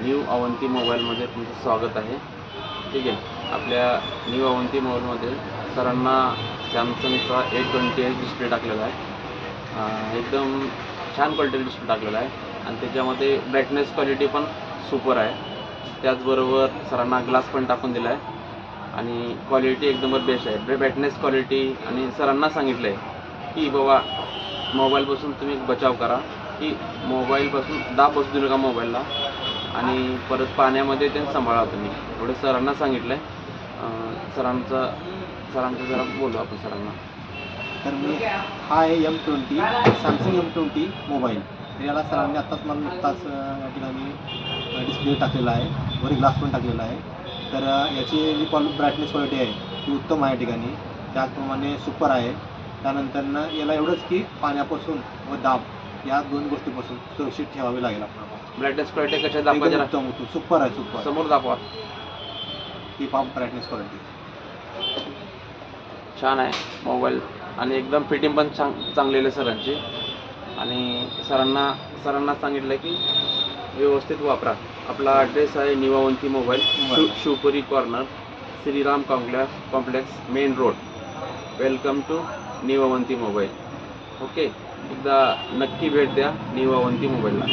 New Avanti मोबाईलमध्ये तुमचं स्वागत आहे। ठीक आहे, आपल्या न्यू अवंती मोबाईलमध्ये सरांना सॅमसंगचा A28 डिस्प्ले टाकलेला आहे। एकदम छान क्वालिटीचा डिस्प्ले टाकलेला आहे आणि त्याच्यामध्ये ब्राईटनेस क्वालिटी पण सुपर आहे। त्याचबरोबर सरांना ग्लास पण टाकून दिला आहे आणि क्वालिटी एकदम बेस्ट आहे। ब्राईटनेस क्वालिटी आणि सरांना सांगितलं आहे की बाबा मोबाईलपासून तुम्ही बचाव करा, की मोबाईलपासून दाब बसू देऊ नका मोबाईलला आणि परत पाण्यामध्ये ते सांभाळा तुम्ही, एवढं सरांना सांगितलं आहे। सरांचं जरा बोलू आपण सरांना। तर मी हा आहे M20 सॅमसंग M20 मोबाईल। तर याला सरांनी आत्ताच मला नुकताच या ठिकाणी डिस्प्ले टाकलेला आहे, वरी ग्लास पण टाकलेला आहे। तर याची जी ब्राईटनेस क्वालिटी आहे ती उत्तम आहे या ठिकाणी, त्याचप्रमाणे सुपर आहे। त्यानंतर याला एवढंच की पाण्यापासून व दाब या दोन गोष्टीपासून सुरक्षित ठेवावी लागेल आपल्याला। ब्राईटनेस क्वालिटी कशा दाखवायची? उत्तम सुपर आहे, सुपर। समोर दाखवा, ही ब्राईटनेस क्वालिटी छान आहे मोबाईल आणि एकदम फिटिंग पण चांगलेली सरांची। आणि सरांना सांगितलं की व्यवस्थित वापरा। आपला ॲड्रेस आहे new Avanti mobile, Shivpuri corner, Shriram complex, main road. Welcome to new Avanti mobile. Okay, एकदा नक्की भेट द्या न्यू अवंती मोबाईलला।